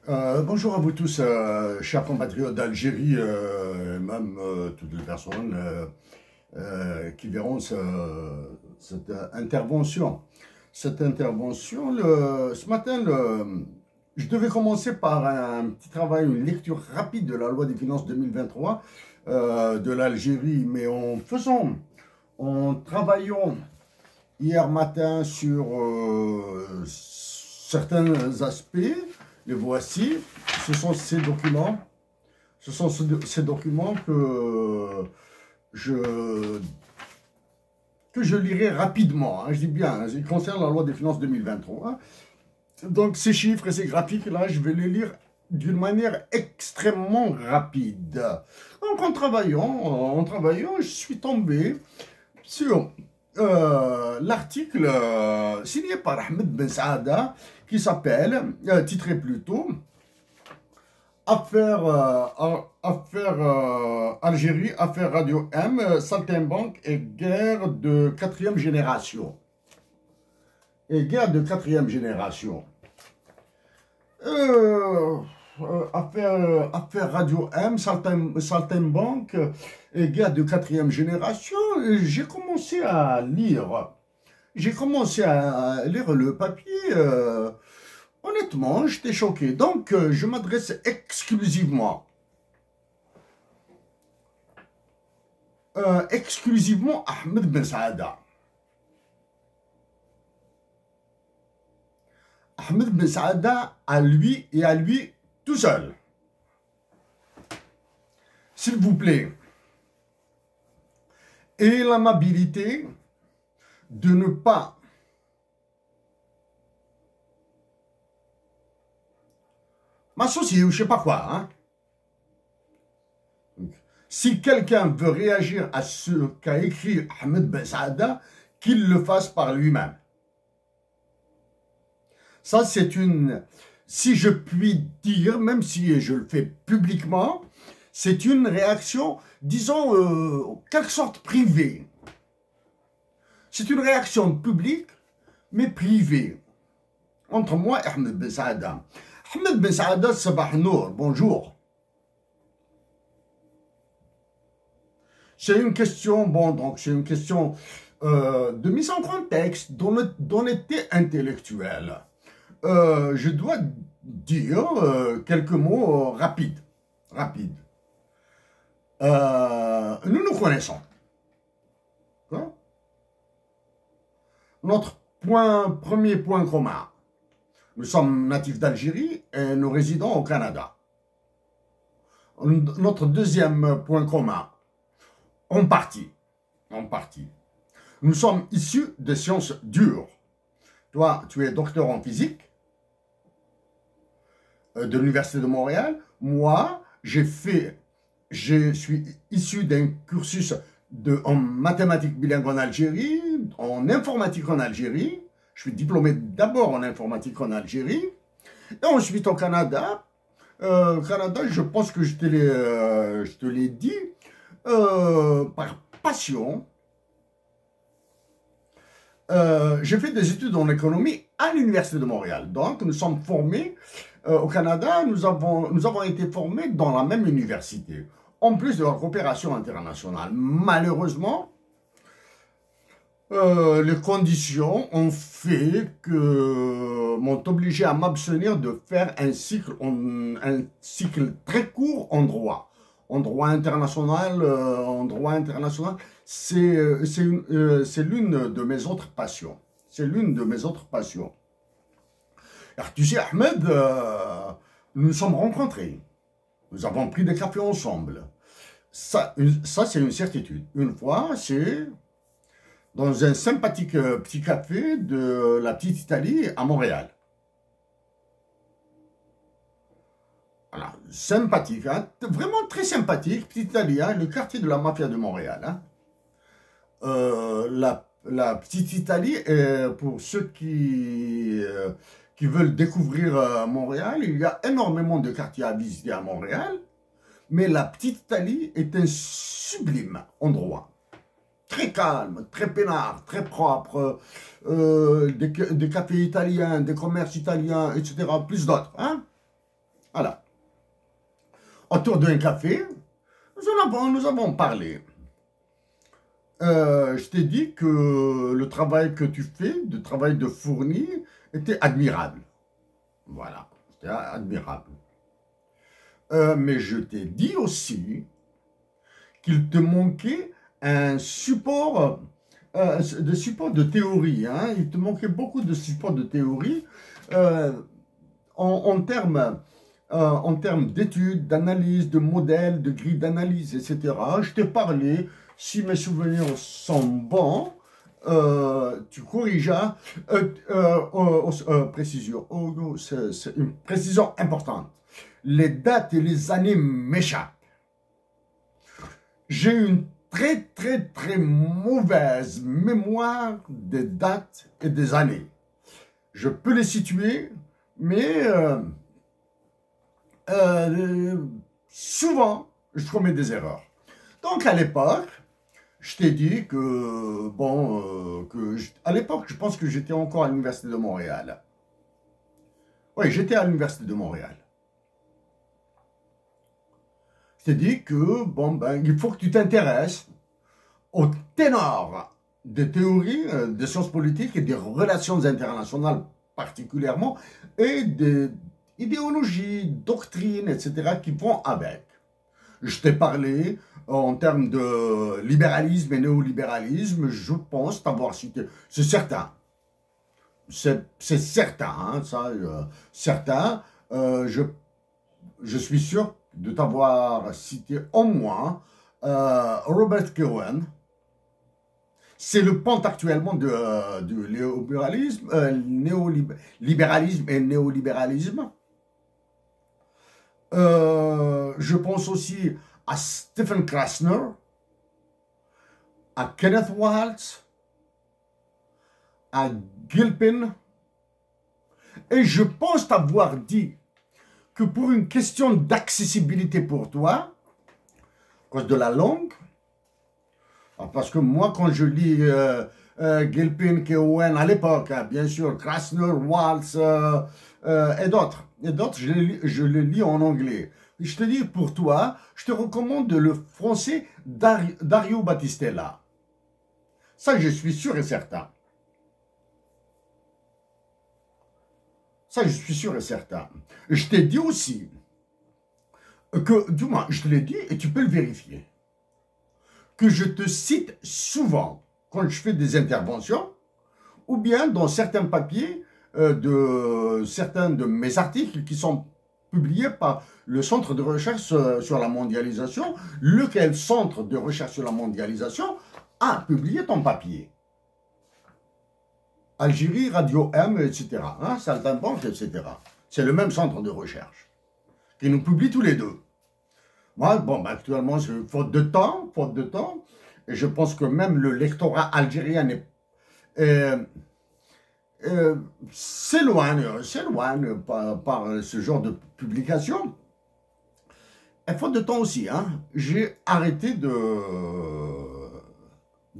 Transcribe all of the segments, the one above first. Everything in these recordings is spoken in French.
Bonjour à vous tous, chers compatriotes d'Algérie, même toutes les personnes qui verront cette intervention. Cette intervention, ce matin, je devais commencer par un petit travail, une lecture rapide de la loi des finances 2023 de l'Algérie, mais en travaillant hier matin sur certains aspects. Les voici. Ce sont ces documents. Ce sont ces documents je, que je lirai rapidement. Hein, je dis bien, hein, ils concernent la loi des finances 2023. Donc ces chiffres et ces graphiques-là, je vais les lire d'une manière extrêmement rapide. Donc en travaillant, je suis tombé sur l'article signé par Ahmed Ben Saada qui s'appelle, titré plutôt, Affaire Algérie, affaire Radio M, Saltimbanque et guerre de quatrième génération. Affaire Radio M, Saltimbanque et guerre de quatrième génération. J'ai commencé à lire. Le papier. Honnêtement, j'étais choqué. Donc, je m'adresse exclusivement à Ahmed Ben Saada. Ahmed Ben Saada, à lui et à lui tout seul. S'il vous plaît, ayez l'amabilité de ne pas m'associer ou je sais pas quoi. Hein. Si quelqu'un veut réagir à ce qu'a écrit Ahmed Ben Saada, qu'il le fasse par lui-même. Ça, c'est si je puis dire, même si je le fais publiquement, c'est une réaction, disons, en quelque sorte privée. C'est une réaction publique, mais privée. Entre moi et Ahmed Ben Saada. Ahmed Ben Saada, Sabah Nour, bonjour. C'est une question, c'est une question de mise en contexte, d'honnêteté intellectuelle. Je dois dire quelques mots rapides. Nous nous connaissons. Hein? Notre premier point commun. Nous sommes natifs d'Algérie et nous résidons au Canada. Notre deuxième point commun, en partie. Nous sommes issus de sciences dures. Toi, tu es docteur en physique de l'Université de Montréal. Moi, je suis issu d'un cursus en mathématiques bilingues en Algérie, en informatique en Algérie. Je suis diplômé d'abord en informatique en Algérie. Et ensuite au Canada. Je pense que je te l'ai dit, par passion. J'ai fait des études en économie à l'Université de Montréal. Donc, nous sommes formés au Canada, nous avons été formés dans la même université, en plus de la coopération internationale. Malheureusement, les conditions ont fait que m'ont obligé à m'abstenir de faire un cycle très court en droit. En droit international, c'est l'une de mes autres passions. Alors, tu sais, Ahmed, nous nous sommes rencontrés. Nous avons pris des cafés ensemble. Ça c'est une certitude. Une fois, c'est dans un sympathique petit café de la Petite Italie à Montréal. Voilà, sympathique, hein, vraiment très sympathique, Petite Italie, hein, le quartier de la mafia de Montréal. Hein. La Petite Italie, pour ceux qui veulent découvrir Montréal, il y a énormément de quartiers à visiter à Montréal, mais la Petite Italie est un sublime endroit. Très calme, très peinard, très propre, des cafés italiens, des commerces italiens, etc., plus d'autres. Hein? Voilà. Autour d'un café, nous avons parlé. Je t'ai dit que le travail que tu fais, le travail de fourni, était admirable. Voilà, c'était admirable. Mais je t'ai dit aussi qu'il te manquait un support, de support de théorie. Hein. Il te manquait beaucoup de support de théorie en termes d'études, d'analyse, de modèles, de grilles d'analyse, etc. Je t'ai parlé, si mes souvenirs sont bons, tu corrigeas, précision, c'est une précision importante. Les dates et les années m'échappent. J'ai une très mauvaise mémoire des dates et des années. Je peux les situer, mais souvent, je commets des erreurs. Donc, à l'époque, je t'ai dit que, bon, à l'époque, je pense que j'étais encore à l'Université de Montréal. Oui, j'étais à l'Université de Montréal. Je t'ai dit que, bon, ben, il faut que tu t'intéresses au ténor des théories des sciences politiques et des relations internationales particulièrement, et des idéologies, doctrines, etc. qui vont avec. Je t'ai parlé en termes de libéralisme et néolibéralisme, je pense t'avoir cité, c'est certain. C'est certain, hein, ça, certain. Je suis sûr de t'avoir cité au moins Robert Cohen. C'est le ponte actuellement du néolibéralisme et néolibéralisme. Je pense aussi à Stephen Krasner, à Kenneth Waltz, à Gilpin. Et je pense t'avoir dit que pour une question d'accessibilité pour toi, à cause de la langue, parce que moi, quand je lis Gilpin, Cohen à l'époque, hein, bien sûr, Krasner, Waltz et d'autres, je les lis en anglais. Je te dis, pour toi, je te recommande le français Dario Battistella. Ça, je suis sûr et certain. Ça, je suis sûr et certain. Je t'ai dit aussi que, du moins, je te l'ai dit et tu peux le vérifier, que je te cite souvent quand je fais des interventions ou bien dans certains papiers certains de mes articles qui sont publiés par le Centre de recherche sur la mondialisation, lequel Centre de recherche sur la mondialisation a publié ton papier. Algérie, Radio M, etc. Hein, Saltimbanque, etc. C'est le même centre de recherche qui nous publie tous les deux. Moi, bon, ben, actuellement, c'est faute de temps, et je pense que même le lectorat algérien s'éloigne par ce genre de publication. Et faute de temps aussi, hein, j'ai arrêté de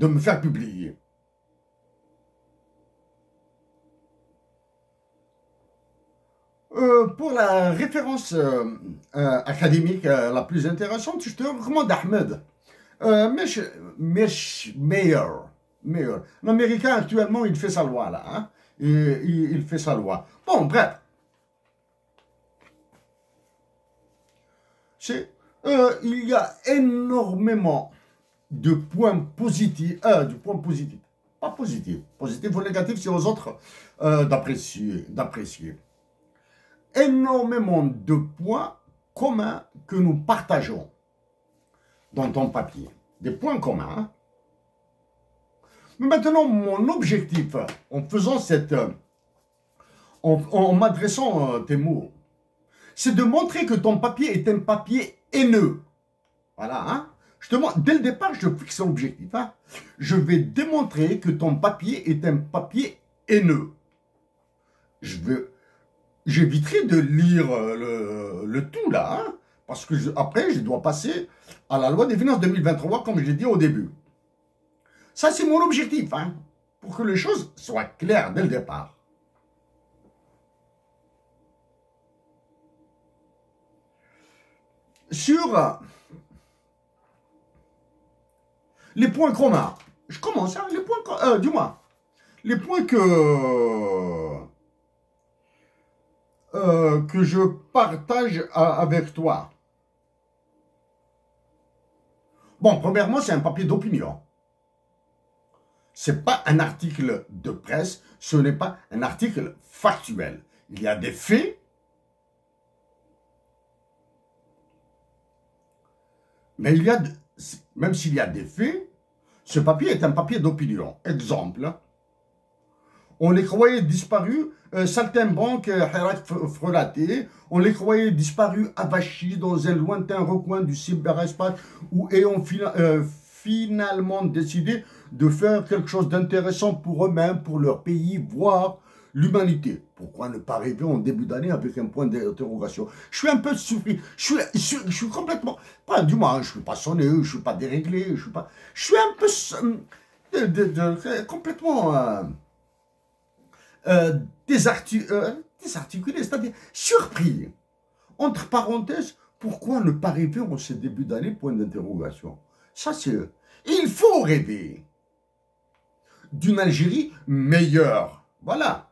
me faire publier. Pour la référence académique la plus intéressante, je te recommande Ahmed Meyer. L'Américain, actuellement, il fait sa loi, là. Hein? Il fait sa loi. Bon, bref. Il y a énormément de points positifs, pas positifs, positifs ou négatifs, c'est aux autres d'apprécier. Énormément de points communs que nous partageons dans ton papier. Des points communs. Hein? Mais maintenant, mon objectif, en faisant en m'adressant tes mots, c'est de montrer que ton papier est un papier haineux. Voilà, hein? Dès le départ, je fixe l'objectif. Hein? Je vais démontrer que ton papier est un papier haineux. J'éviterai de lire le tout là, hein, parce que après, je dois passer à la loi des finances 2023, comme je l'ai dit au début. Ça, c'est mon objectif, hein, pour que les choses soient claires dès le départ. sur les points communs. Je commence, hein, les points, du moins, les points que je partage avec toi. Bon, premièrement, c'est un papier d'opinion. Ce n'est pas un article de presse, ce n'est pas un article factuel. Il y a des faits, mais il y a, même s'il y a des faits, ce papier est un papier d'opinion. Exemple, on les croyait disparus, saltimbanques, frelatés, on les croyait disparus, avachis dans un lointain recoin du cyberespace où ayant finalement décidé de faire quelque chose d'intéressant pour eux-mêmes, pour leur pays, voire l'humanité. Pourquoi ne pas arriver en début d'année avec un point d'interrogation? Je suis un peu surpris, je suis complètement, pas du moins, je ne suis pas sonné, je ne suis pas déréglé, je suis un peu complètement désarticulé, c'est-à-dire surpris. Entre parenthèses, pourquoi ne pas rêver en ce début d'année, point d'interrogation? Ça, c'est... Il faut rêver d'une Algérie meilleure. Voilà.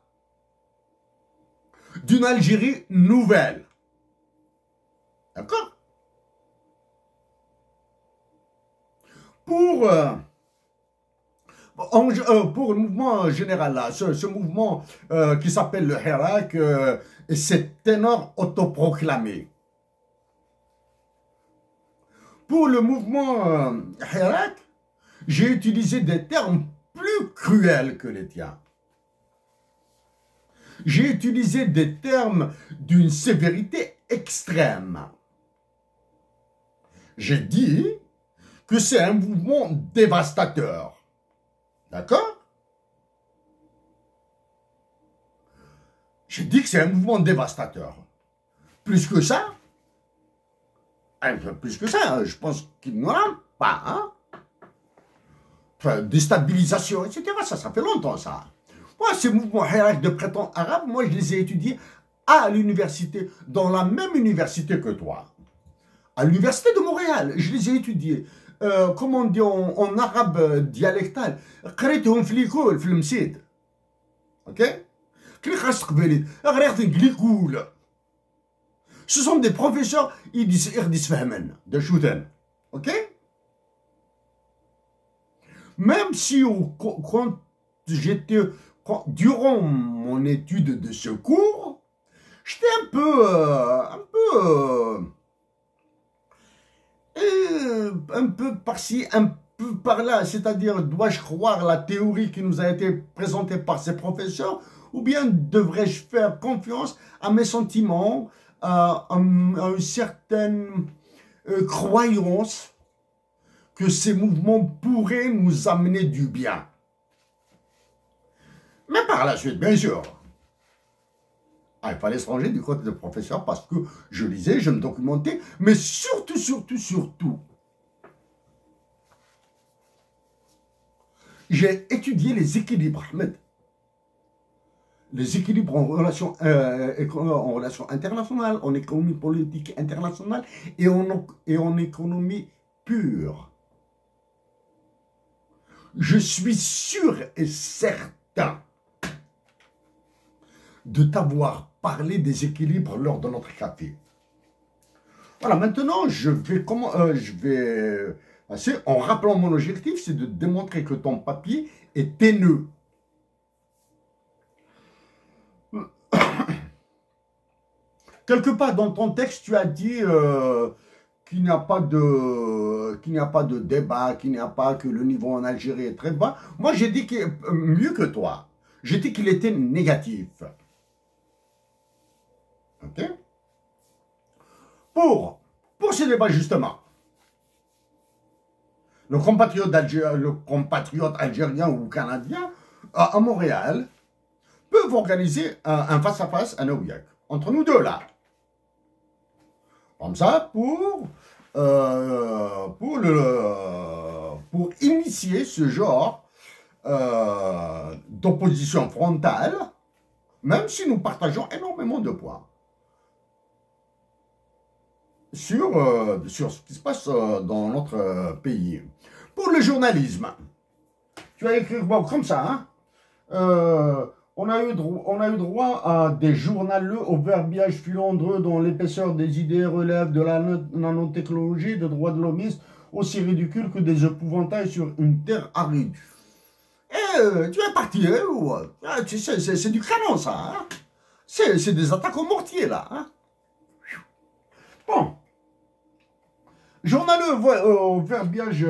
D'une Algérie nouvelle. D'accord? Pour le mouvement général, là, ce mouvement qui s'appelle le Hirak, c'est ténor autoproclamé. Pour le mouvement Hirak, j'ai utilisé des termes plus cruels que les tiens. J'ai utilisé des termes d'une sévérité extrême. J'ai dit que c'est un mouvement dévastateur. D'accord? J'ai dit que c'est un mouvement dévastateur. Plus que ça, un peu plus que ça, je pense qu'il n'y en a pas. Hein? Enfin, déstabilisation, etc. Ça fait longtemps, ça. Moi, ces mouvements Hirak de printemps arabe, moi, je les ai étudiés à l'université, dans la même université que toi. À l'université de Montréal, je les ai étudiés. Comment on dit en arabe dialectal, قريتهم في l'école, في المسيد. Ok? Ce sont des professeurs, ils disent de Chouten. Ok? Même si quand j'étais, durant mon étude de ce cours, j'étais un peu par-ci, un peu par-là, c'est-à-dire, dois-je croire la théorie qui nous a été présentée par ces professeurs, ou bien devrais-je faire confiance à mes sentiments, à une certaine croyance que ces mouvements pourraient nous amener du bien. Mais par la suite, bien sûr, il fallait se ranger du côté de professeur parce que je lisais, je me documentais, mais surtout, j'ai étudié les équilibres, Ahmed. Les équilibres en relations internationales, en économie politique internationale et en économie pure. Je suis sûr et certain de t'avoir parlé des équilibres lors de notre café. Voilà, maintenant, je vais passer en rappelant mon objectif, c'est de démontrer que ton papier est haineux. Quelque part dans ton texte, tu as dit qu'il n'y a pas de débat, qu'il n'y a pas que le niveau en Algérie est très bas. Moi, j'ai dit qu'il mieux que toi. J'ai dit qu'il était négatif. Ok? Pour ce débat, justement, le compatriote algérien ou canadien à Montréal peuvent organiser un face-à-face à New York. Entre nous deux, là. Comme ça, pour initier ce genre d'opposition frontale, même si nous partageons énormément de points. sur ce qui se passe dans notre pays. Pour le journalisme, tu as écrit bon, comme ça, hein? On a eu droit à des journaleux au verbiage filandreux dont l'épaisseur des idées relève de la nanotechnologie, de droits de l'hommiste, aussi ridicule que des épouvantails sur une terre aride. Tu es parti, hein, ou, c'est du canon, ça. Hein? C'est des attaques au mortier, là. Hein? Bon. Journaleux au verbiage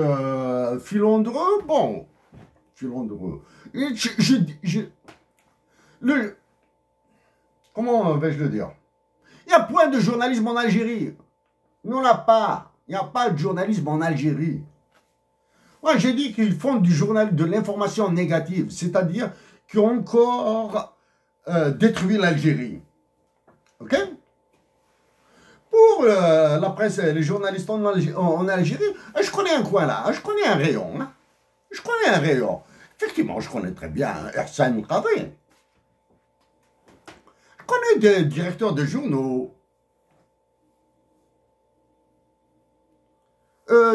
filandreux, bon. Filandreux. Comment vais-je le dire? Il y a point de journalisme en Algérie. Nous, on n'a pas. Il n'y a pas de journalisme en Algérie. Moi, j'ai dit qu'ils font du journal de l'information négative, c'est-à-dire qu'ils ont encore détruit l'Algérie. OK? Pour la presse, les journalistes en Algérie, je connais un coin là, je connais un rayon. Hein. Je connais un rayon. Effectivement, je connais très bien Ersan Kadri. Je connais des directeurs de journaux.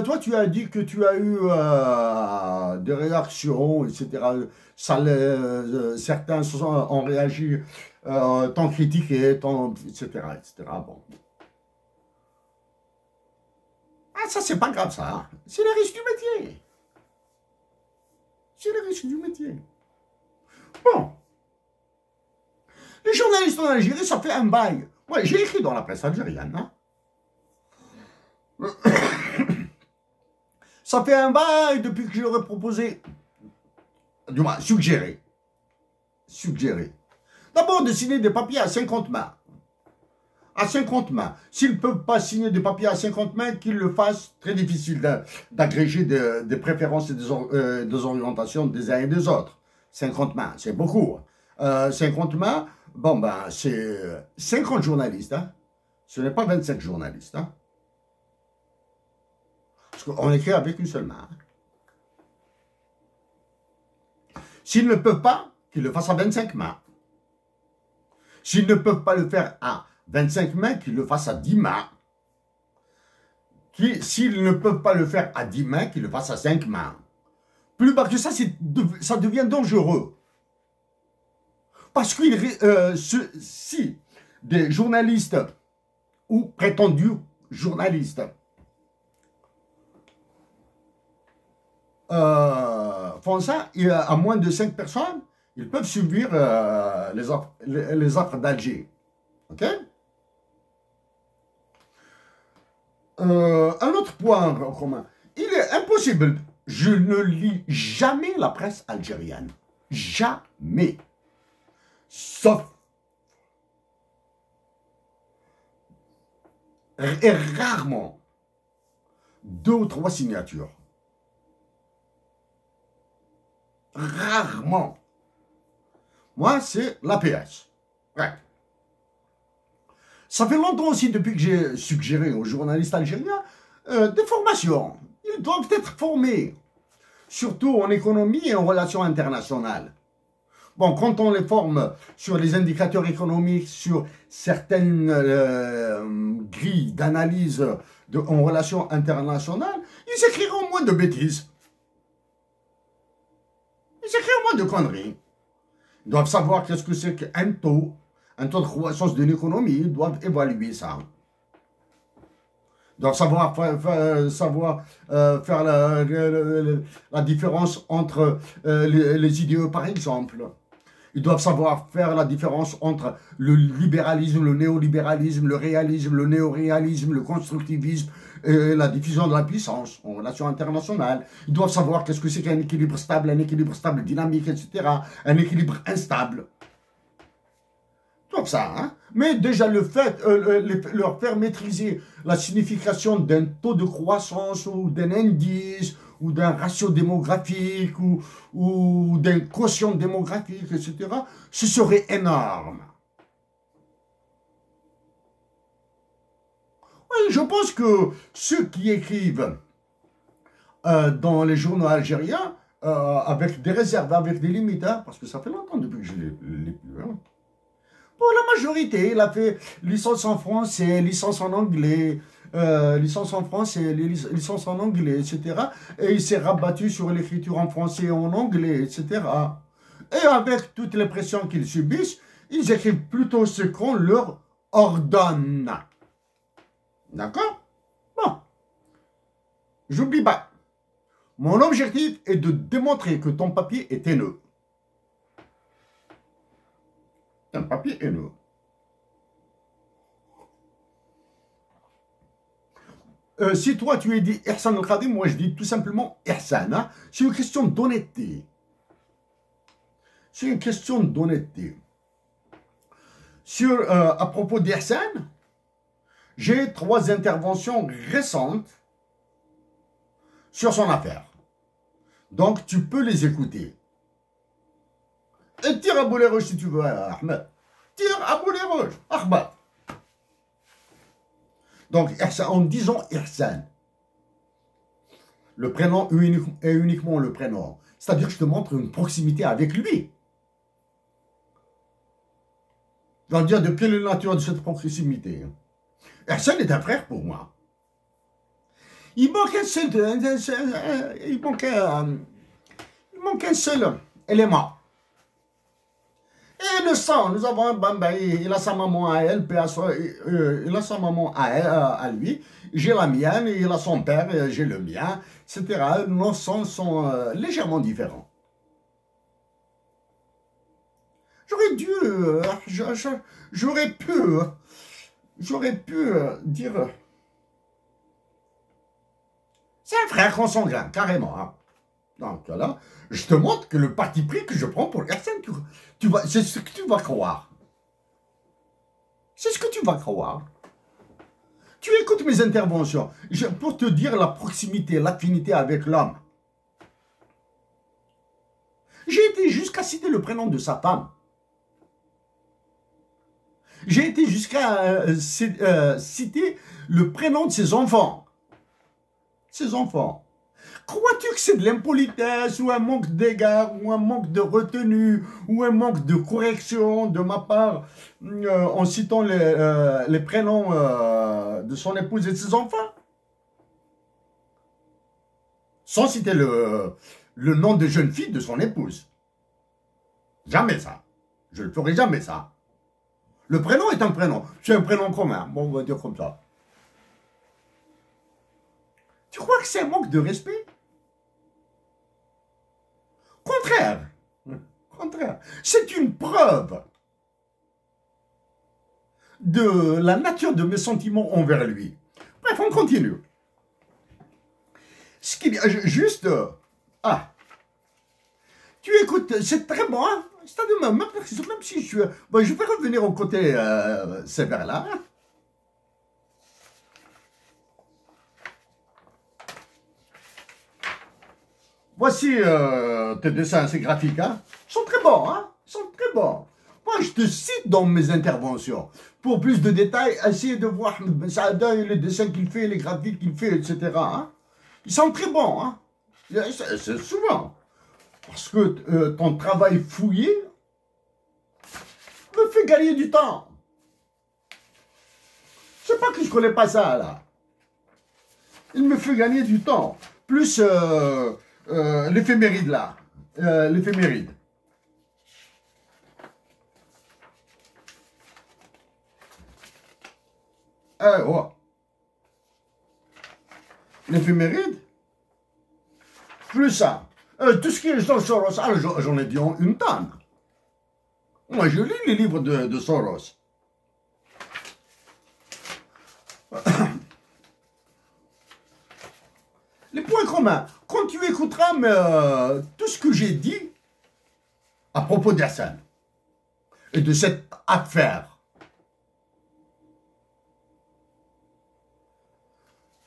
Toi, tu as dit que tu as eu des réactions, etc. Certains ont réagi, t'ont critiqué, etc., etc. Bon. Ah, ça, c'est pas grave, ça. Hein. C'est les risques du métier. C'est les risques du métier. Bon. Les journalistes en Algérie, ça fait un bail. Moi, j'ai écrit dans la presse algérienne. Hein. Ça fait un bail depuis que je leur ai proposé, du moins suggéré. D'abord de signer des papiers à 50 mains. À 50 mains. S'ils ne peuvent pas signer des papiers à 50 mains, qu'ils le fassent. Très difficile d'agréger des préférences et des orientations des uns et des autres. 50 mains, c'est beaucoup. 50 mains, bon ben, c'est 50 journalistes. Hein. Ce n'est pas 25 journalistes. Hein. Parce qu'on écrit avec une seule main. S'ils ne peuvent pas, qu'ils le fassent à 25 mains. S'ils ne peuvent pas le faire à 25 mains, qu'ils le fassent à 10 mains. S'ils ne peuvent pas le faire à 10 mains, qu'ils le fassent à 5 mains. Plus bas que ça, ça devient dangereux. Parce que si des journalistes ou prétendus journalistes font ça, à moins de 5 personnes, ils peuvent subir les offres d'Alger. OK? Un autre point en commun. Il est impossible, je ne lis jamais la presse algérienne. Jamais. Sauf et rarement 2 ou 3 signatures. Rarement. Moi, c'est l'APS. Ouais. Ça fait longtemps aussi, depuis que j'ai suggéré aux journalistes algériens des formations. Ils doivent être formés, surtout en économie et en relations internationales. Bon, quand on les forme sur les indicateurs économiques, sur certaines grilles d'analyse en relations internationales, ils écriront moins de bêtises. Ils écriront moins de conneries. Ils doivent savoir qu'est-ce que c'est qu'un taux de croissance de l'économie. Ils doivent évaluer ça. Ils doivent savoir faire la différence entre les idéaux, par exemple. Ils doivent savoir faire la différence entre le libéralisme, le néolibéralisme, le réalisme, le néoréalisme, le constructivisme et la diffusion de la puissance en relations internationales. Ils doivent savoir qu'est-ce que c'est qu'un équilibre stable dynamique, etc. Un équilibre instable. Comme ça, hein? Mais déjà le fait, leur faire maîtriser la signification d'un taux de croissance ou d'un indice ou d'un ratio démographique ou d'un quotient démographique, etc., ce serait énorme. Oui, je pense que ceux qui écrivent dans les journaux algériens, avec des réserves, avec des limites, hein, parce que ça fait longtemps depuis que je l'ai lu, hein. Pour la majorité, il a fait licence en français, licence en anglais, licence en français, licence en anglais, etc. Et il s'est rabattu sur l'écriture en français et en anglais, etc. Et avec toutes les pressions qu'ils subissent, ils écrivent plutôt ce qu'on leur ordonne. D'accord? Bon, j'oublie pas. Mon objectif est de démontrer que ton papier est haineux. Un papier haineux. Si toi tu es dit Ihsan al-Khadim, moi je dis tout simplement Ihsan. Hein? C'est une question d'honnêteté. C'est une question d'honnêteté. À propos d'Ihsan, j'ai 3 interventions récentes sur son affaire. Donc tu peux les écouter. Et tire à boulet rouge si tu veux, Ahmed. Tire à boulet rouge, Ahmed. Donc, en disant Ihsan, le prénom est uniquement le prénom. C'est-à-dire que je te montre une proximité avec lui. Je vais dire de quelle est la nature de cette proximité. Ihsan est un frère pour moi. Il manque un seul élément. Et le sang, nous avons un bambaï, il a sa maman à elle, il a sa maman à lui, j'ai la mienne, il a son père, j'ai le mien, etc. Nos sangs sont légèrement différents. J'aurais dû, j'aurais pu dire, c'est un frère consanguin, carrément. Hein. Donc là, je te montre que le parti pris que je prends pour Ihsan, c'est ce que tu vas croire. C'est ce que tu vas croire. Tu écoutes mes interventions pour te dire la proximité, l'affinité avec l'homme. J'ai été jusqu'à citer le prénom de sa femme. J'ai été jusqu'à citer le prénom de ses enfants. Ses enfants. Crois-tu que c'est de l'impolitesse ou un manque d'égard ou un manque de retenue ou un manque de correction de ma part en citant les prénoms de son épouse et de ses enfants? Sans citer le nom de jeune fille de son épouse. Jamais ça. Je ne ferai jamais ça. Le prénom est un prénom. C'est un prénom commun. Bon, on va dire comme ça. Tu crois que c'est un manque de respect? Contraire. C'est une preuve de la nature de mes sentiments envers lui. Bref, on continue. Ce qui juste... tu écoutes, c'est très bon, hein? C'est-à-dire, même si je suis... Bon, je vais revenir au côté sévère là. Hein? Voici tes dessins, ces graphiques, hein. Ils sont très bons, hein. Ils sont très bons. Moi, je te cite dans mes interventions. Pour plus de détails, essayez de voir les dessins qu'il fait, les graphiques qu'il fait, etc. Hein. Ils sont très bons, hein. C'est souvent. Parce que ton travail fouillé me fait gagner du temps. C'est pas que je connais pas ça, là. Il me fait gagner du temps. Plus... l'éphéméride là, l'éphéméride. Oh. L'éphéméride, plus ça. Tout ce qui est dans Soros, j'en ai dit une tonne. Moi, je lis les livres de Soros. Les points communs. Quand tu écouteras tout ce que j'ai dit à propos d'Ihsan et de cette affaire,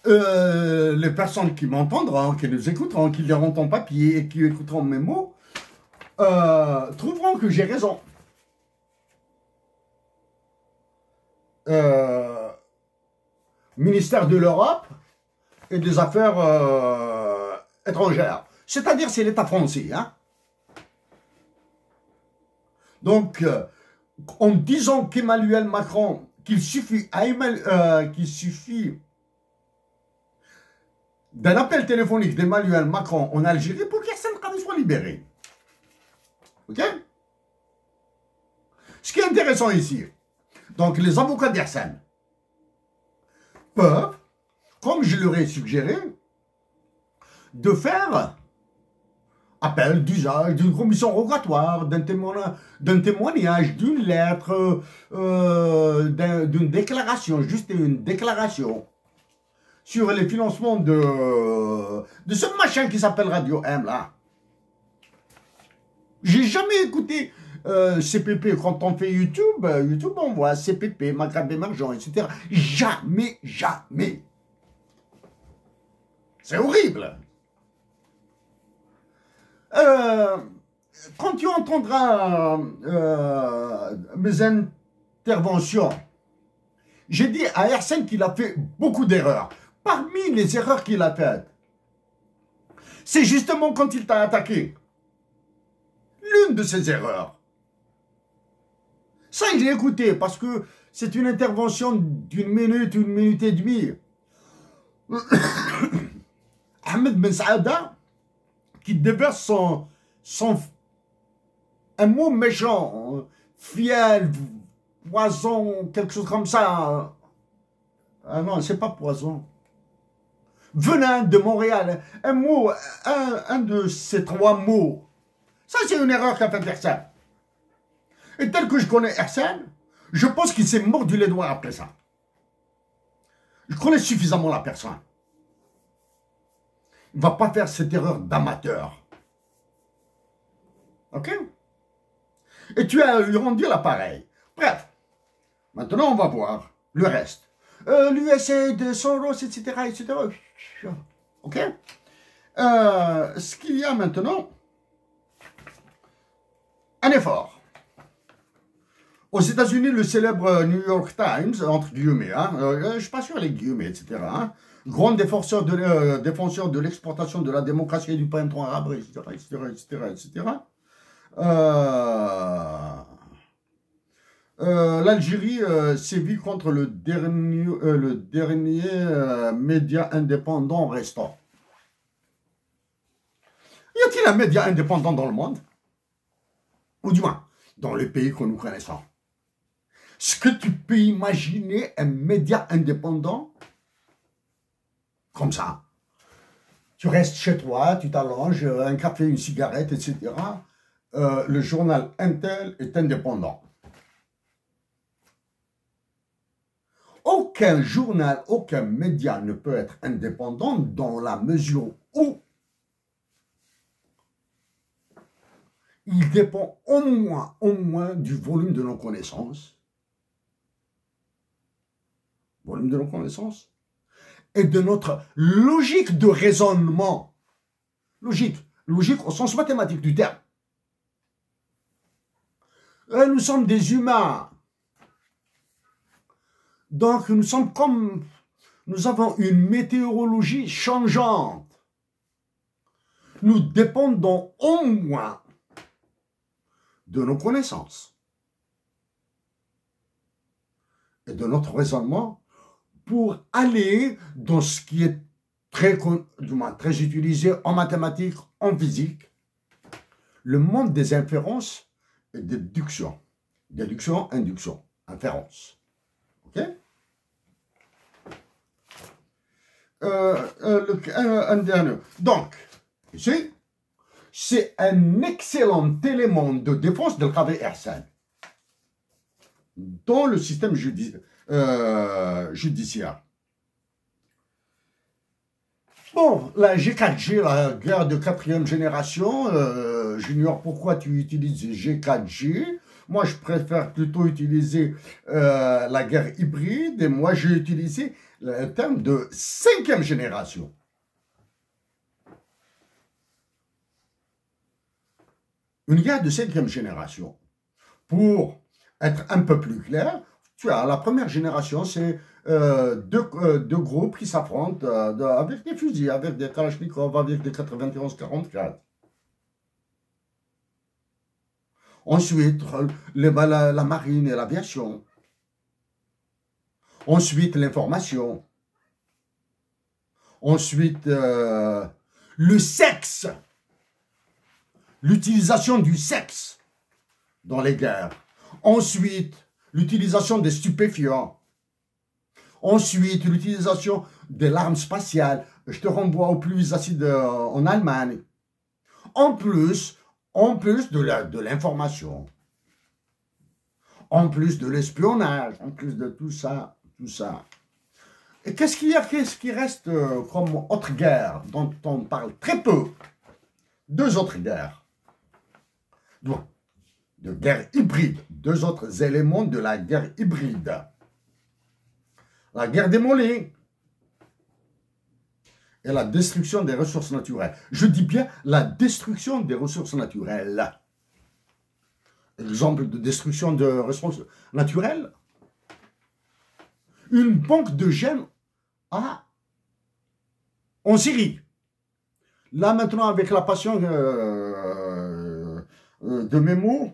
les personnes qui m'entendront, qui nous écouteront, qui liront ton papier et qui écouteront mes mots, trouveront que j'ai raison. Ministère de l'Europe et des Affaires étrangères. C'est-à-dire, c'est l'État français. Hein? Donc, en disant qu'Emmanuel Macron, qu'il suffit d'un appel téléphonique d'Emmanuel Macron en Algérie pour qu'Arsène Khani soit libéré. Ok? Ce qui est intéressant ici, donc les avocats d'Arsène peuvent, comme je leur ai suggéré, de faire appel d'usage d'une commission rogatoire, d'un témoignage, d'une lettre, d'une déclaration, juste une déclaration sur les financements de ce machin qui s'appelle Radio M, là. J'ai jamais écouté CPP quand on fait YouTube. YouTube, on voit CPP, Maghreb émergent, etc. Jamais, jamais. C'est horrible. Quand tu entendras mes interventions, j'ai dit à Arsène qu'il a fait beaucoup d'erreurs. Parmi les erreurs qu'il a faites, c'est justement quand il t'a attaqué. L'une de ses erreurs. Ça, il a écouté parce que c'est une intervention d'une minute et demie. Ahmed Ben Saada, qui déverse un mot méchant, fiel, poison, quelque chose comme ça. Ah non, c'est pas poison. Venin de Montréal, un mot, un de ces trois mots. Ça, c'est une erreur qu'a fait Arsène. Et tel que je connais Arsène, je pense qu'il s'est mordu les doigts après ça. Je connais suffisamment la personne. Il ne va pas faire cette erreur d'amateur. Ok? Et tu as lui rendu l'appareil. Bref, maintenant on va voir le reste. L'USA de Soros, etc., etc. Ok? Ce qu'il y a maintenant, un effort. Aux États-Unis, le célèbre New York Times, entre guillemets, hein, je ne suis pas sûr les guillemets, etc., hein, grand défenseur de l'exportation de la démocratie et du printemps arabe, etc., etc. L'Algérie sévit contre le dernier média indépendant restant. Y a-t-il un média indépendant dans le monde? Ou du moins, dans les pays que nous connaissons. Est-ce que tu peux imaginer un média indépendant comme ça? Tu restes chez toi, tu t'allonges, un café, une cigarette, etc. Le journal Intel est indépendant. Aucun journal, aucun média ne peut être indépendant dans la mesure où il dépend au moins du volume de nos connaissances. Volume de nos connaissances. Et de notre logique de raisonnement. Logique au sens mathématique du terme. Nous sommes des humains. Donc nous sommes comme... Nous avons une météorologie changeante. Nous dépendons au moins de nos connaissances et de notre raisonnement pour aller dans ce qui est très utilisé en mathématiques, en physique, le monde des inférences et des déductions. Déduction, induction, inférence. Ok? Un dernier. Donc, ici, c'est un excellent élément de défense de Kavé Arsène dans le système judiciaire. Bon, la G4G, la guerre de 4e génération, j'ignore pourquoi tu utilises G4G. Moi, je préfère plutôt utiliser la guerre hybride, et moi, j'ai utilisé le terme de 5e génération. Une guerre de 5e génération. Pour être un peu plus clair, tu as la première génération, c'est deux groupes qui s'affrontent avec des fusils, avec des Kalachnikov, avec des 91-44. Ensuite, la marine et l'aviation. Ensuite, l'information. Ensuite, le sexe. L'utilisation du sexe dans les guerres. Ensuite, l'utilisation des stupéfiants. Ensuite, l'utilisation de l'arme spatiale. Je te renvoie aux pluies acides en Allemagne. En plus de l'information. En plus de l'espionnage. En plus de tout ça. Et qu'est-ce qui reste comme autre guerre dont on parle très peu? Deux autres guerres. De guerre hybride. Deux autres éléments de la guerre hybride. La guerre des mollets et la destruction des ressources naturelles. Je dis bien la destruction des ressources naturelles. Exemple de destruction de ressources naturelles. Une banque de gènes en Syrie. Là maintenant avec la passion de Memo,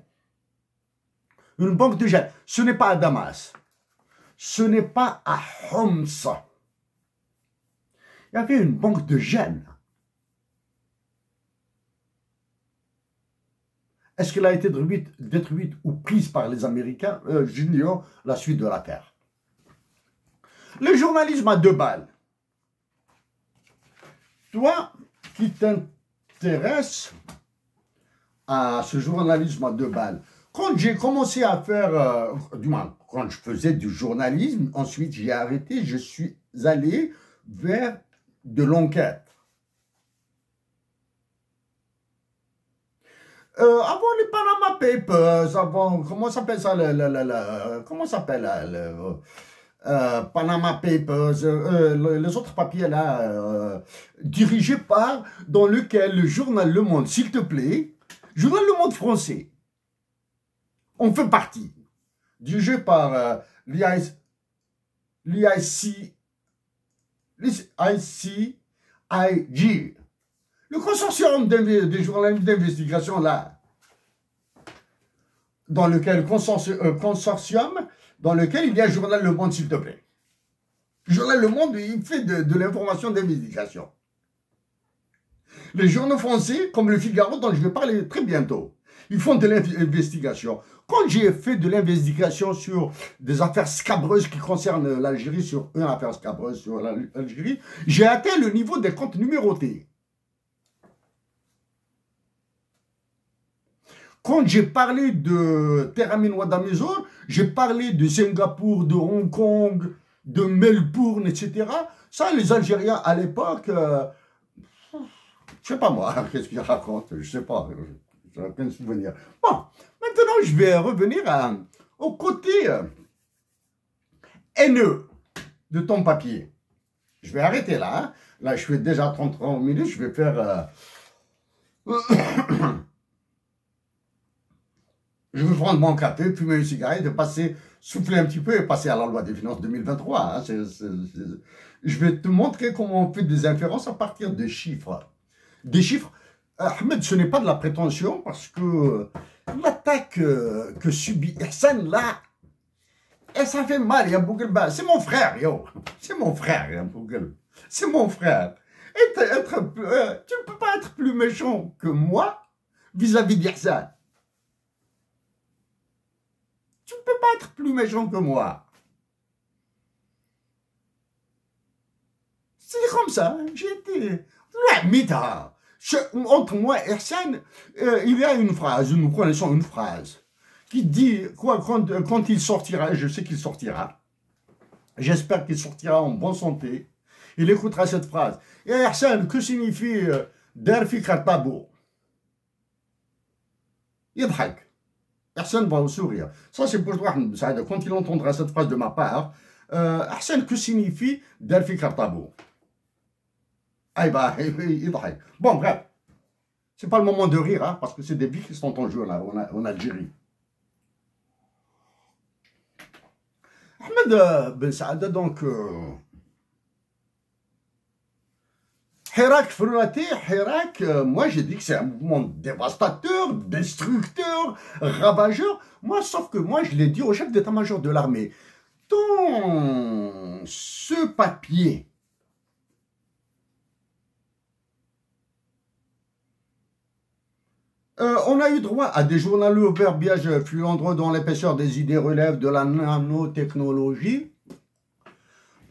une banque de gènes. Ce n'est pas à Damas. Ce n'est pas à Homs. Il y avait une banque de gènes. Est-ce qu'elle a été détruite ou prise par les Américains? J'ignore la suite de l'affaire. Le journalisme à 2 balles. Toi qui t'intéresses à ce journalisme à 2 balles, quand j'ai commencé à faire, du moins, quand je faisais du journalisme, ensuite j'ai arrêté, je suis allé vers de l'enquête. Avant les Panama Papers, avant, comment s'appelle ça, comment s'appelle Panama Papers, les autres papiers là, dirigés par, dans lequel le journal Le Monde, s'il te plaît, journal Le Monde français, on fait partie, dirigé par l'ICIG, le consortium des journalistes d'investigation là, dans lequel consortium dans lequel il y a Journal Le Monde, s'il te plaît. Journal Le Monde, il fait de l'information d'investigation. Les journaux français, comme le Figaro, dont je vais parler très bientôt, ils font de l'investigation. Quand j'ai fait de l'investigation sur des affaires scabreuses qui concernent l'Algérie, sur une affaire scabreuse sur l'Algérie, j'ai atteint le niveau des comptes numérotés. Quand j'ai parlé de Teramin Wadamezor, j'ai parlé de Singapour, de Hong Kong, de Melbourne, etc. Ça, les Algériens à l'époque, je sais pas moi, qu'est-ce qu'ils racontent, je sais pas, j'ai aucun souvenir. Bon, maintenant je vais revenir au côté haineux de ton papier. Je vais arrêter là, hein. Là je fais déjà 33 minutes, je vais faire... Je veux prendre mon café, fumer une cigarette, souffler un petit peu et passer à la loi des finances 2023. Hein. Je vais te montrer comment on fait des inférences à partir de chiffres. Des chiffres, Ahmed, ce n'est pas de la prétention parce que l'attaque que subit Hassan là, et ça fait mal, c'est mon frère, yo. C'est mon frère, c'est mon frère. Et tu ne peux pas être plus méchant que moi vis-à-vis d'Hassan. Tu ne peux pas être plus méchant que moi. C'est comme ça. J'ai été... Entre moi et Hassan, il y a une phrase, nous connaissons une phrase, qui dit, quoi, quand il sortira, je sais qu'il sortira, j'espère qu'il sortira en bonne santé, il écoutera cette phrase. Et Hassan, que signifie Darfi Kartabou? Yadhak. Personne va sourire. Ça, c'est pour toi, quand il entendra cette phrase de ma part, Hassan, que signifie Darfi Kartabou? Ah, bah, bon, bref. C'est pas le moment de rire, hein, parce que c'est des vies qui sont en jeu là, en Algérie. Ahmed Ben Saada, donc. Hirak Frunaté, Hirak, moi j'ai dit que c'est un mouvement dévastateur, destructeur, ravageur. Moi, sauf que moi, je l'ai dit au chef d'état-major de l'armée. Dans ce papier, On a eu droit à des journaux au verbiage fluandreux dont l'épaisseur des idées relève de la nanotechnologie.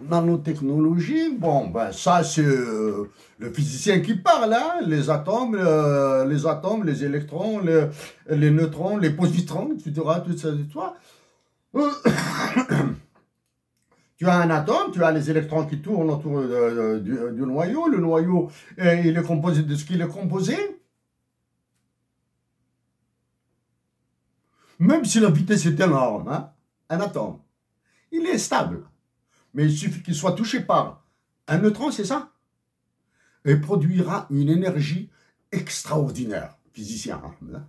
Nanotechnologie, bon, ben ça c'est le physicien qui parle, hein, les atomes, les électrons, les neutrons, les positrons, etc., tout ça, toi. Tu as un atome, tu as les électrons qui tournent autour du noyau. Le noyau, il est composé de ce qu'il est composé. Même si la vitesse est énorme, hein, un atome, il est stable. Mais il suffit qu'il soit touché par un neutron, c'est ça? Et produira une énergie extraordinaire, physicien. Hein.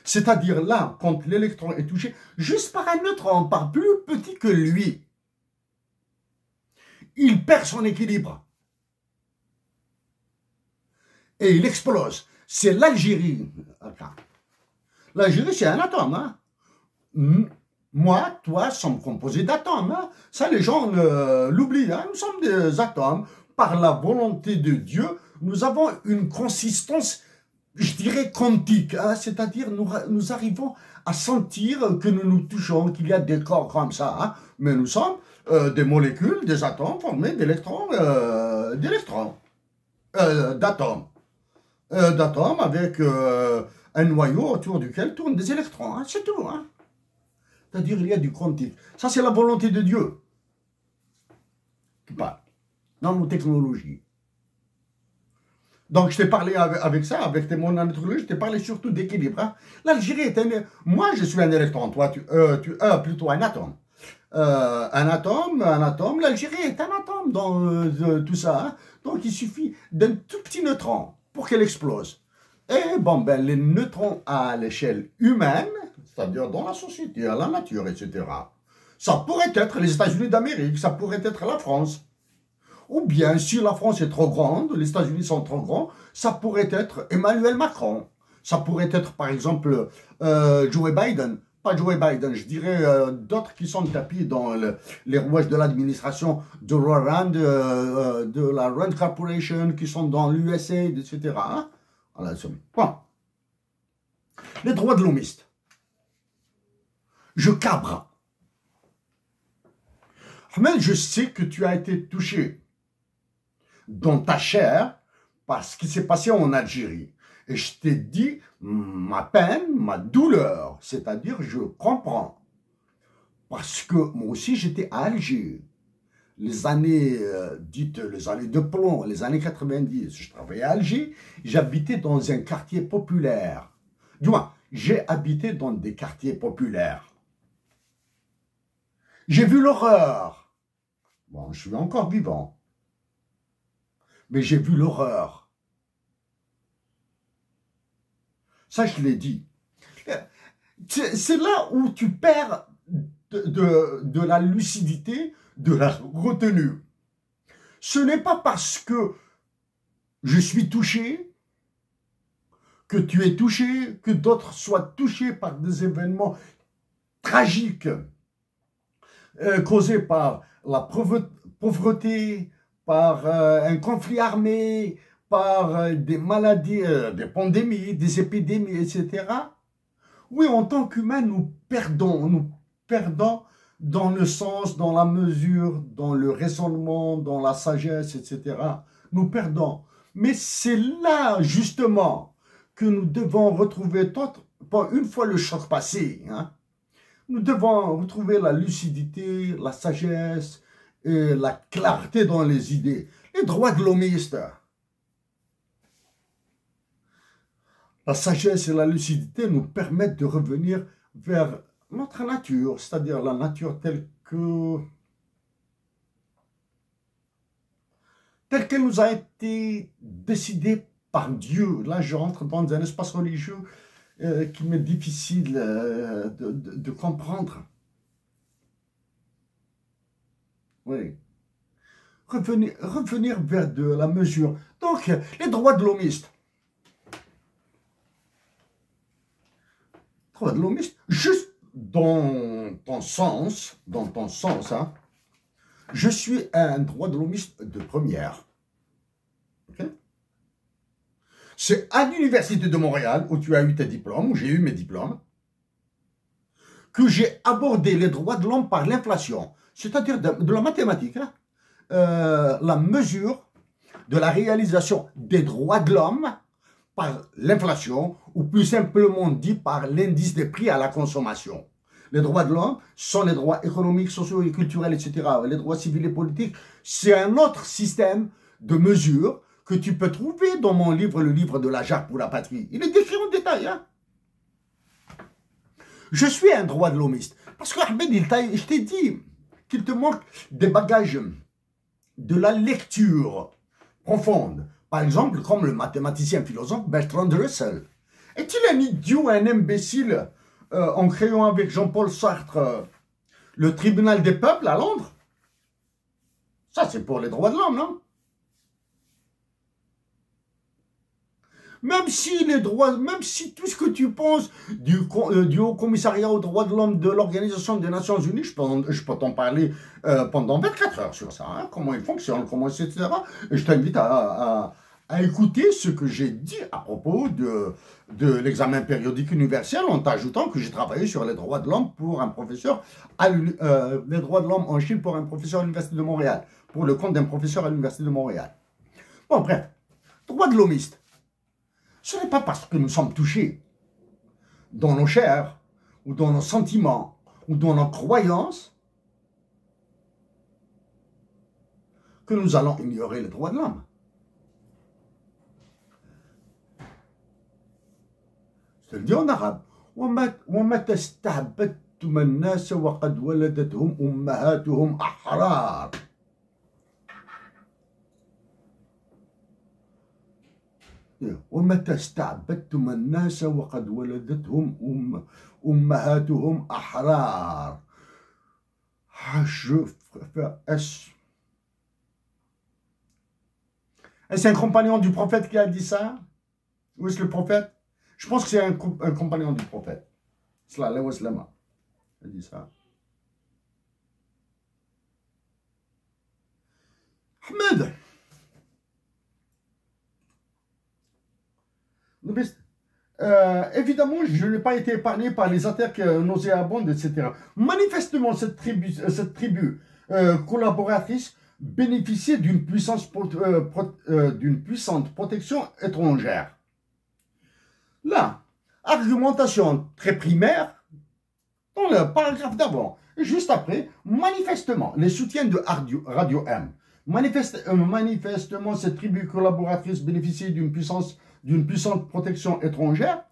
C'est-à-dire là, quand l'électron est touché juste par un neutron, par plus petit que lui, il perd son équilibre. Et il explose. C'est l'Algérie. L'Algérie, c'est un atome. Hein. Moi, toi, sommes composés d'atomes. Hein. Ça, les gens l'oublient. Hein. Nous sommes des atomes. Par la volonté de Dieu, nous avons une consistance, je dirais, quantique. Hein. C'est-à-dire, nous arrivons à sentir que nous nous touchons, qu'il y a des corps comme ça. Hein. Mais nous sommes des molécules, des atomes formés d'atomes. D'atomes avec un noyau autour duquel tournent des électrons. Hein. C'est tout. Hein. C'est-à-dire, il y a du quantique. Ça, c'est la volonté de Dieu qui parle. Nanotechnologie. Donc, je t'ai parlé avec ça, avec mon nanotechnologie, je t'ai parlé surtout d'équilibre. Hein. L'Algérie est un... Moi, je suis un électron, toi, tu plutôt un atome. Un atome, l'Algérie est un atome dans tout ça. Hein. Donc, il suffit d'un tout petit neutron pour qu'elle explose. Et bon, ben, les neutrons à l'échelle humaine, c'est-à-dire dans la société, à la nature, etc. Ça pourrait être les États-Unis d'Amérique, ça pourrait être la France. Ou bien, si la France est trop grande, les États-Unis sont trop grands, ça pourrait être Emmanuel Macron. Ça pourrait être, par exemple, Joe Biden. Pas Joe Biden, je dirais d'autres qui sont tapis dans les rouages de l'administration de la Rand Corporation, qui sont dans l'USA, etc. Hein? Voilà, bon. Les droits de l'homiste. Je cabre. Ahmed, je sais que tu as été touché dans ta chair par ce qui s'est passé en Algérie. Et je t'ai dit ma peine, ma douleur, c'est-à-dire je comprends. Parce que moi aussi j'étais à Alger. Les années, dites les années de plomb, les années 90, je travaillais à Alger, j'habitais dans un quartier populaire. Du moins, j'ai habité dans des quartiers populaires. J'ai vu l'horreur. Bon, je suis encore vivant. Mais j'ai vu l'horreur. Ça, je l'ai dit. C'est là où tu perds de la lucidité, de la retenue. Ce n'est pas parce que je suis touché, que tu es touché, que d'autres soient touchés par des événements tragiques causés par la pauvreté, par un conflit armé, par des maladies, des pandémies, des épidémies, etc. Oui, en tant qu'humains, nous perdons dans le sens, dans la mesure, dans le raisonnement, dans la sagesse, etc. Nous perdons. Mais c'est là, justement, que nous devons retrouver, une fois le choc passé, hein, nous devons retrouver la lucidité, la sagesse et la clarté dans les idées. Les droits de l'homiste. La sagesse et la lucidité nous permettent de revenir vers notre nature, c'est-à-dire la nature telle qu'elle nous a été décidée par Dieu. Là, je rentre dans un espace religieux qui m'est difficile de comprendre. Oui. Revenir vers de la mesure. Donc, les droits de l'homiste. Droits de l'homiste, juste dans ton sens, hein, je suis un droit de l'homiste de première. Okay? C'est à l'Université de Montréal, où tu as eu tes diplômes, où j'ai eu mes diplômes, que j'ai abordé les droits de l'homme par l'inflation, c'est-à-dire de la mathématique, hein, la mesure de la réalisation des droits de l'homme par l'inflation, ou plus simplement dit par l'indice des prix à la consommation. Les droits de l'homme sont les droits économiques, sociaux et culturels, etc. Les droits civils et politiques, c'est un autre système de mesures que tu peux trouver dans mon livre, le livre de la jarre pour la patrie. Il est décrit en détail. Hein? Je suis un droit de l'homiste. Parce que Ahmed, je t'ai dit qu'il te manque des bagages de la lecture profonde. Par exemple, comme le mathématicien philosophe Bertrand Russell. Est-il un idiot, un imbécile en créant avec Jean-Paul Sartre le tribunal des peuples à Londres? Ça, c'est pour les droits de l'homme, non? Même si les droits, même si tout ce que tu penses du Haut Commissariat aux droits de l'homme de l'Organisation des Nations Unies, je peux t'en parler pendant 24 heures sur ça, hein, comment il fonctionne, comment etc. Et je t'invite à écouter ce que j'ai dit à propos de l'examen périodique universel, en t'ajoutant que j'ai travaillé sur les droits de l'homme pour un professeur, les droits de l'homme en Chine pour un professeur à l'Université de Montréal, pour le compte d'un professeur à l'Université de Montréal. Bon, bref, droits de l'homiste. Ce n'est pas parce que nous sommes touchés dans nos chairs, ou dans nos sentiments, ou dans nos croyances, que nous allons ignorer les droits de l'homme. Je te le dis en arabe. وَمَا تَسْتَعْبَدْتُمَ النَّاسَ وَقَدْ وَلَدَتْهُمْ أُمَّهَاتُهُمْ أَحْرَارٌ. ومتى استعبدتم الناس وقد ولدتهم أمهاتهم أحرار. Est-ce un compagnon du prophète qui a dit ça? Où est-ce le prophète? Je pense que c'est un compagnon du prophète. Sallallahu alayhi wa sallam a dit ça. Ahmed, évidemment, je n'ai pas été épargné par les attaques nauséabondes, etc. Manifestement, cette tribu collaboratrice bénéficiait d'une puissante protection étrangère. Là, argumentation très primaire, dans le paragraphe d'avant. Et juste après, manifestement, les soutiens de Radio M. Manifestement, cette tribu collaboratrice bénéficiait d'une puissante protection étrangère.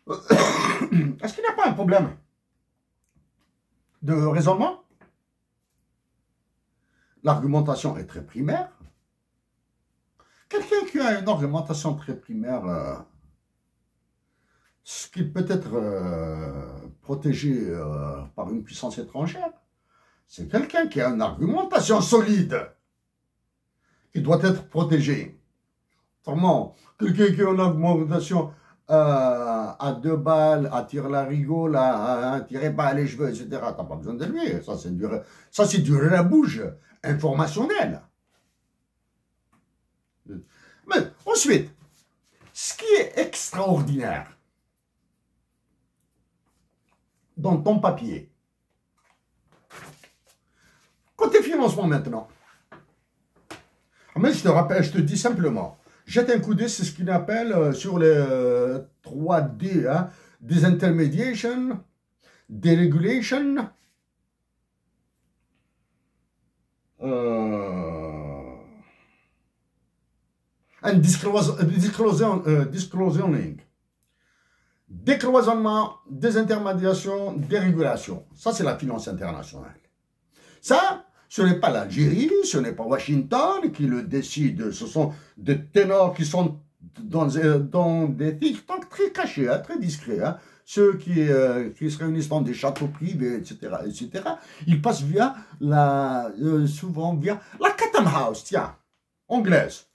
Est-ce qu'il n'y a pas un problème de raisonnement? L'argumentation est très primaire. Quelqu'un qui a une argumentation très primaire, ce qui peut être protégé par une puissance étrangère, c'est quelqu'un qui a une argumentation solide, qui doit être protégé. Autrement, quelqu'un qui a une argumentation à 2 balles, à tirer la rigole, à tirer pas les cheveux, etc., t'as pas besoin de lui. Ça, c'est du rabouge informationnel. Mais ensuite, ce qui est extraordinaire dans ton papier, côté financement maintenant, mais je te rappelle, je te dis simplement, jette un coup d'œil, c'est ce qu'il appelle sur les 3D, hein, disintermediation, deregulation, and disclosioning. Décloisonnement, désintermédiation, dérégulation. Ça, c'est la finance internationale. Ça, ce n'est pas l'Algérie, ce n'est pas Washington qui le décide. Ce sont des ténors qui sont dans des think tanks très cachés, hein, très discrets. Hein. Ceux qui se réunissent dans des châteaux privés, etc., etc. Ils passent souvent via la Chatham House, tiens, anglaise.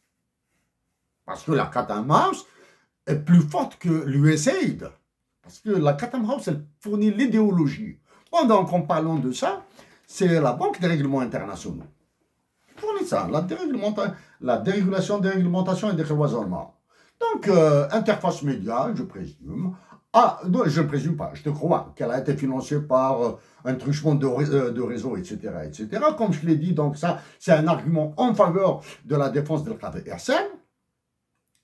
Parce que la Chatham House est plus forte que l'USAID. Parce que la Chatham House, elle fournit l'idéologie. Pendant qu'on parle de ça, c'est la Banque des règlements internationaux. Elle fournit ça, la dérégulation, déréglementation et décloisonnement. Donc, Interface Média, je présume, non, je ne présume pas, je te crois, qu'elle a été financée par un truchement de réseau, etc., etc. Comme je l'ai dit, donc ça, c'est un argument en faveur de la défense de Kader Hersen.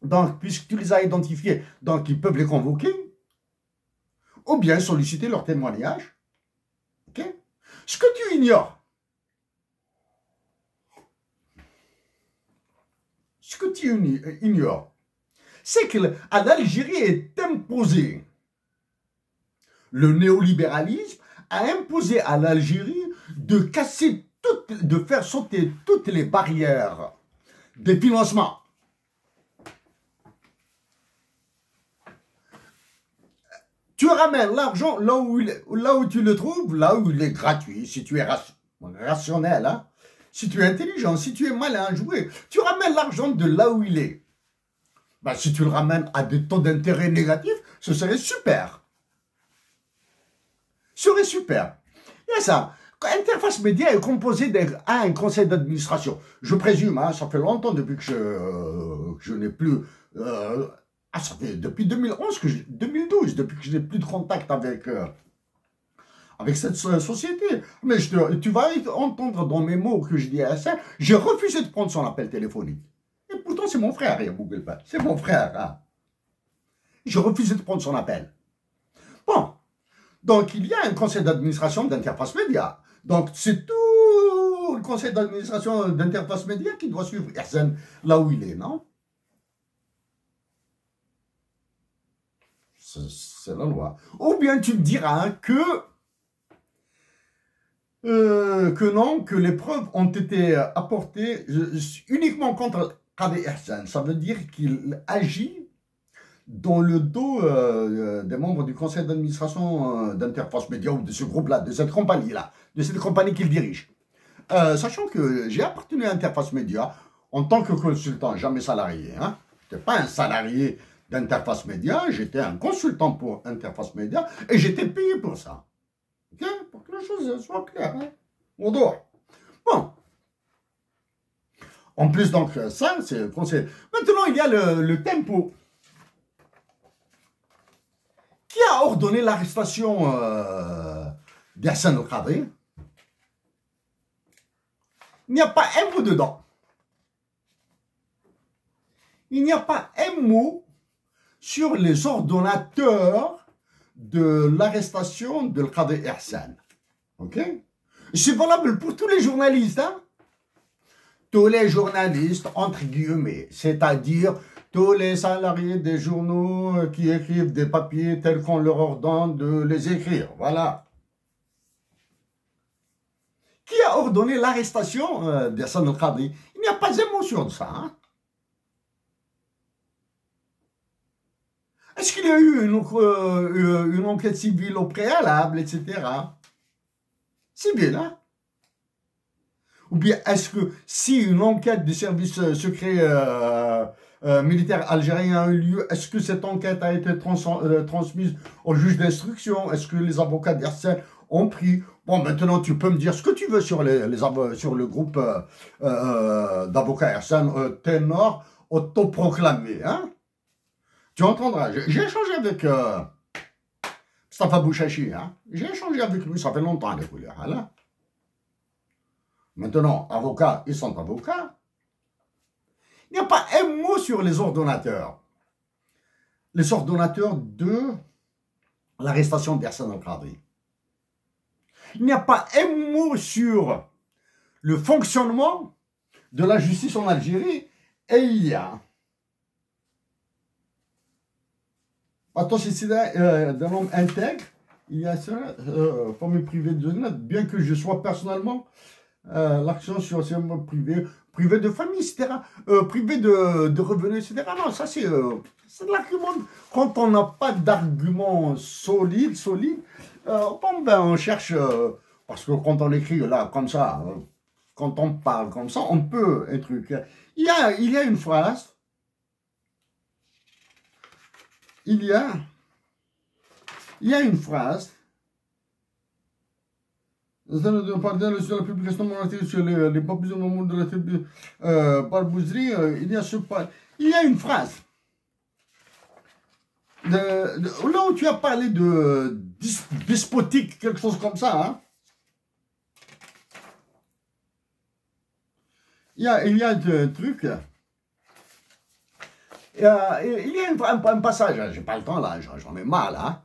Donc, puisque tu les as identifiés, donc ils peuvent les convoquer, ou bien solliciter leur témoignage. Okay? Ce que tu ignores, c'est qu'à l'Algérie est imposé. Le néolibéralisme a imposé à l'Algérie de casser de faire sauter toutes les barrières des financements. Tu ramènes l'argent là où tu le trouves, là où il est gratuit, si tu es rationnel, hein? Si tu es intelligent, si tu es malin, joué, tu ramènes l'argent de là où il est. Ben, si tu le ramènes à des taux d'intérêt négatifs, ce serait super. Ce serait super. Il y a ça. Interface Média est composée d'un conseil d'administration. Je présume, hein, ça fait longtemps depuis que je n'ai plus... ça fait depuis 2011, 2012, depuis que je n'ai plus de contact avec cette société. Mais tu vas entendre dans mes mots que je dis à ça, j'ai refusé de prendre son appel téléphonique. Et pourtant, c'est mon frère, il y a Google Pay. C'est mon frère. Hein. J'ai refusé de prendre son appel. Bon. Donc, il y a un conseil d'administration d'Interface Média. Donc, c'est tout le conseil d'administration d'Interface Média qui doit suivre Hersen là où il est, non? C'est la loi. Ou bien tu me diras que non, que les preuves ont été apportées uniquement contre Kader Hersen. Ça veut dire qu'il agit dans le dos des membres du conseil d'administration d'Interface Média ou de ce groupe-là, de cette compagnie-là, de cette compagnie qu'il dirige. Sachant que j'ai appartenu à Interface Média en tant que consultant, jamais salarié. Hein. Je n'étais pas un salarié d'Interface Média, j'étais un consultant pour Interface Média et j'étais payé pour ça. Okay? Pour que les choses soient claires. Hein. On dort. Bon. En plus, donc, ça, c'est le conseil. Maintenant, il y a le tempo. Qui a ordonné l'arrestation d'Hersen El-Khadri? Il n'y a pas un mot dedans. Il n'y a pas un mot sur les ordonnateurs de l'arrestation de Kader Hersen. Ok? C'est valable pour tous les journalistes. Hein? Tous les journalistes, entre guillemets, c'est-à-dire tous les salariés des journaux qui écrivent des papiers tels qu'on leur ordonne de les écrire. Voilà. Qui a ordonné l'arrestation d'Hersen El-Khadri? Il n'y a pas d'émotion de ça. Hein? Est-ce qu'il y a eu une enquête civile au préalable, etc. Civile, hein? Ou bien est-ce que si une enquête des services secrets militaires algériens a eu lieu, est-ce que cette enquête a été transmise au juge d'instruction? Est-ce que les avocats d'Hersen ont pris... Bon, maintenant, tu peux me dire ce que tu veux sur le groupe d'avocats Hersen, ténor autoproclamé, hein? Tu entendras. J'ai échangé avec Mustafa Bouchachi, hein? J'ai échangé avec lui, ça fait longtemps, les couleurs, hein? Maintenant, avocats, ils sont avocats. Il n'y a pas un mot sur les ordonnateurs. Les ordonnateurs de l'arrestation d'Hersen El-Khadri. Il n'y a pas un mot sur le fonctionnement de la justice en Algérie. Et il y a... Attention, d'un homme intègre, il y a ça, famille privée de net, bien que je sois personnellement l'action sur ces mots privés, privé de famille, etc., privé de revenus, etc. Non, ça c'est de l'argument. Quand on n'a pas d'argument solide, bon, ben, on cherche, parce que quand on écrit là, comme ça, quand on parle comme ça, on peut un truc. Il y a une phrase. Il y a une phrase. Sur la publication sur les papiers au moment de la tribu Barbouzri, il y a une phrase. là où tu as parlé de despotique, quelque chose comme ça, hein. Il y a un truc. Il y a un passage, hein, j'ai pas le temps là, j'en ai marre là. Hein.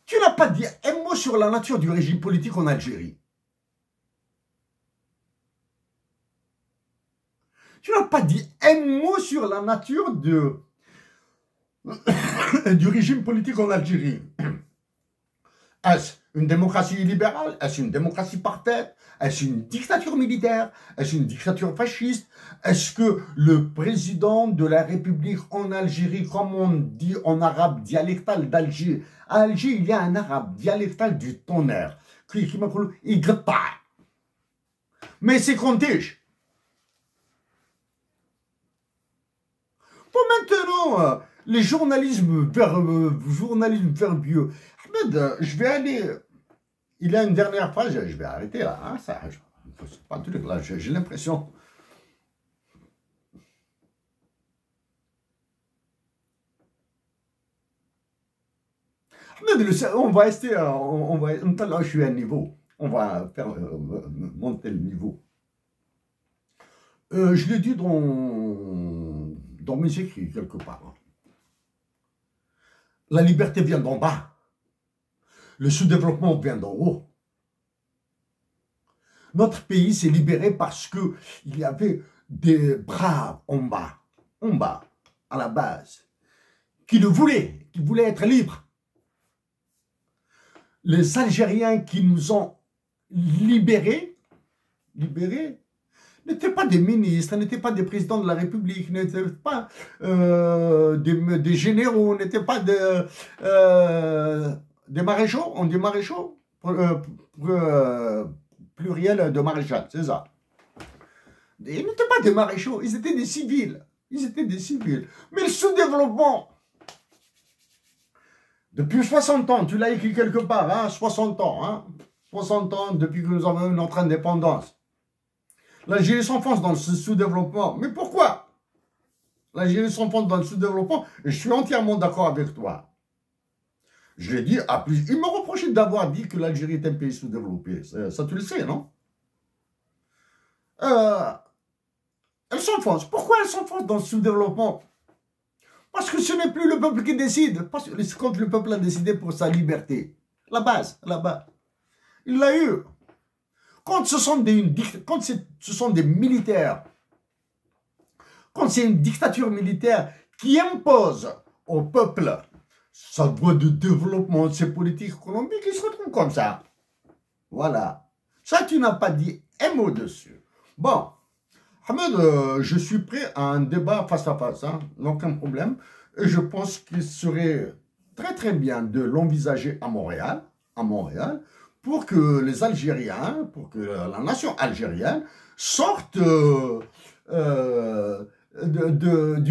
Tu n'as pas dit un mot sur la nature du régime politique en Algérie. Tu n'as pas dit un mot sur la nature du régime politique en Algérie. Est-ce une démocratie libérale? Est-ce une démocratie parfaite? Est-ce une dictature militaire? Est-ce une dictature fasciste? Est-ce que le président de la République en Algérie, comme on dit en arabe dialectal d'Alger, à Alger, il y a un arabe dialectal du tonnerre, qui m'appelle Igta. Mais c'est compté. Pour maintenant, les journalismes verbieux. Ahmed, je vais aller. Il y a une dernière phrase, je vais arrêter là. Hein, ça, c'est pas un truc là, j'ai l'impression. Ahmed, on va rester. Là, je suis à un niveau. On va faire monter le niveau. Je l'ai dit dans mes écrits, quelque part. La liberté vient d'en bas. Le sous-développement vient d'en haut. Notre pays s'est libéré parce qu'il y avait des braves en bas, à la base, qui voulaient être libres. Les Algériens qui nous ont libérés, n'étaient pas des ministres, n'étaient pas des présidents de la République, n'étaient pas des généraux, n'étaient pas des maréchaux, on dit maréchaux, pluriel de maréchal, c'est ça. Ils n'étaient pas des maréchaux, ils étaient des civils. Mais le sous-développement, depuis 60 ans, tu l'as écrit quelque part, hein, 60 ans, hein, 60 ans depuis que nous avons eu notre indépendance. L'Algérie s'enfonce dans le sous-développement. Mais pourquoi? L'Algérie s'enfonce dans le sous-développement et je suis entièrement d'accord avec toi. Je l'ai dit à plus. Il me reprochait d'avoir dit que l'Algérie est un pays sous-développé. Ça, tu le sais, non? Elle s'enfonce. Pourquoi elle s'enfonce dans le sous-développement? Parce que ce n'est plus le peuple qui décide. Parce que quand le peuple a décidé pour sa liberté. La base, là-bas. Il l'a eu. Quand ce sont des militaires, quand c'est une dictature militaire qui impose au peuple sa voie de développement de ses politiques économiques, ils se retrouvent comme ça. Voilà. Ça, tu n'as pas dit un mot dessus. Bon, Ahmed, je suis prêt à un débat face à face, hein, aucun problème. Et je pense qu'il serait très très bien de l'envisager à Montréal, pour que les Algériens, pour que la nation algérienne sorte du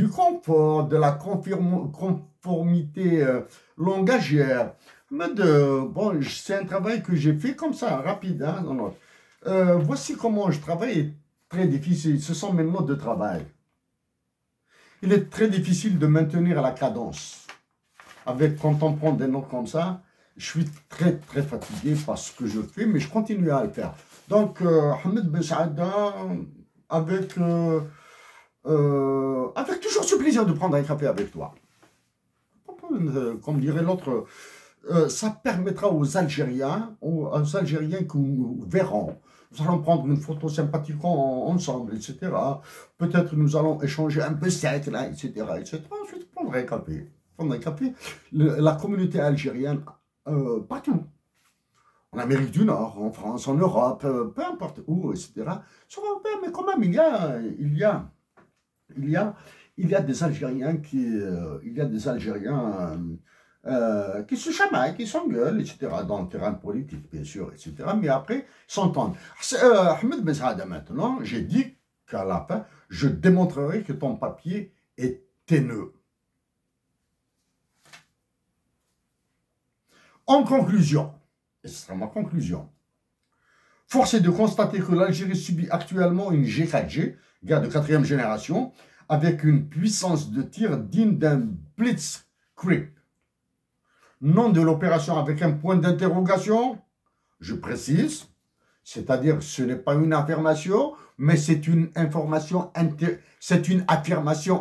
confort, de la conformité langagière. Mais bon, c'est un travail que j'ai fait comme ça, rapide. Hein, voici comment je travaille, très difficile. Ce sont mes notes de travail. Il est très difficile de maintenir la cadence. Quand on prend des notes comme ça, je suis très très fatigué par ce que je fais, mais je continue à le faire. Donc, Ahmed Ben Saada, avec toujours ce plaisir de prendre un café avec toi. Comme dirait l'autre, ça permettra aux Algériens que nous verrons. Nous allons prendre une photo sympathique ensemble, etc. Peut-être nous allons échanger un peu sec, là, etc., etc. Ensuite, prendre un café. La communauté algérienne, partout. En Amérique du Nord, en France, en Europe, peu importe où, etc. Mais quand même, il y a des Algériens qui se chamaillent, qui s'engueulent, etc. dans le terrain politique, bien sûr, etc. Mais après, s'entendent. Ahmed Ben Saada, maintenant, j'ai dit qu'à la fin, je démontrerai que ton papier est haineux. En conclusion, et ce sera ma conclusion, force est de constater que l'Algérie subit actuellement une G4G, guerre de 4e génération, avec une puissance de tir digne d'un blitzkrieg. Nom de l'opération avec un point d'interrogation, je précise, c'est-à-dire ce n'est pas une affirmation, mais c'est une affirmation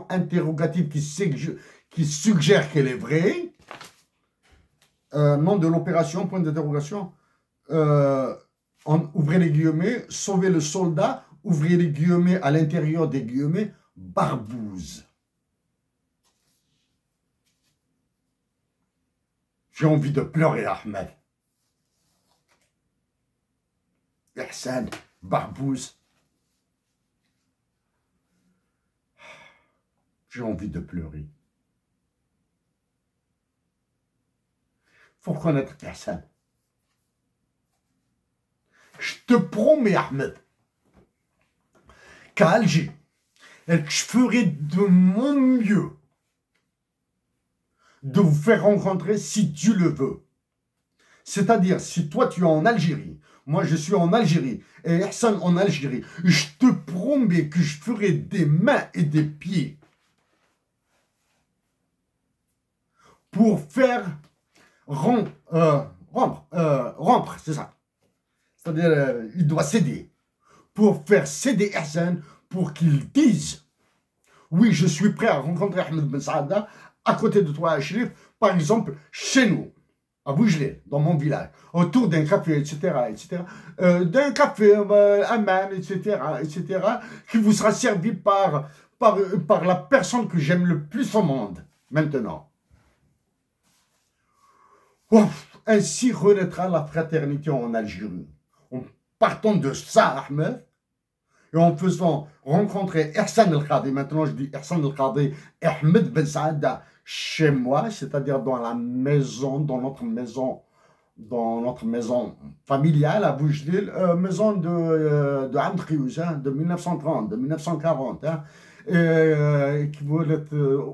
interrogative qui suggère qu'elle est vraie. Nom de l'opération, point d'interrogation, ouvrez les guillemets, sauver le soldat, ouvrez les guillemets, à l'intérieur des guillemets, Barbouze. J'ai envie de pleurer, Ahmed. Ihsan, Barbouze. J'ai envie de pleurer. Faut reconnaître Ihsan. Je te promets, Ahmed, qu'à Alger, je ferai de mon mieux de vous faire rencontrer si Dieu le veut. C'est-à-dire, si toi tu es en Algérie, moi je suis en Algérie, et Ihsan en Algérie, je te promets que je ferai des mains et des pieds pour faire rompre, c'est ça. C'est-à-dire, il doit céder. Pour faire céder Ihsan, pour qu'il dise, oui, je suis prêt à rencontrer Ahmed Ben Saada, à côté de toi, à Chérif, par exemple, chez nous, à Bougelé, dans mon village, autour d'un café, etc., d'un café, Amman, etc., qui vous sera servi par la personne que j'aime le plus au monde, maintenant. Ouf, ainsi renaîtra la fraternité en Algérie. En partant de ça, Ahmed, et en faisant rencontrer Ihsan El-Khadi, maintenant je dis Ihsan El-Khadi, Ahmed Ben Saada, chez moi, c'est-à-dire dans la maison, dans notre maison familiale à Boujdil, maison de Amdriouz, hein, de 1930, de 1940, hein,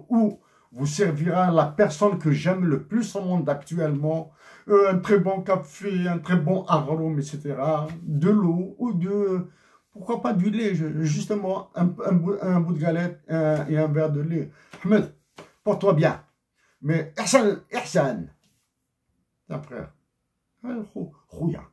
où vous servira la personne que j'aime le plus au monde actuellement, un très bon café, un très bon arôme, etc., de l'eau ou de... Pourquoi pas du lait, justement, un bout de galette et un verre de lait. Ahmed, porte-toi bien. Mais Ihsan, un frère, Rouya.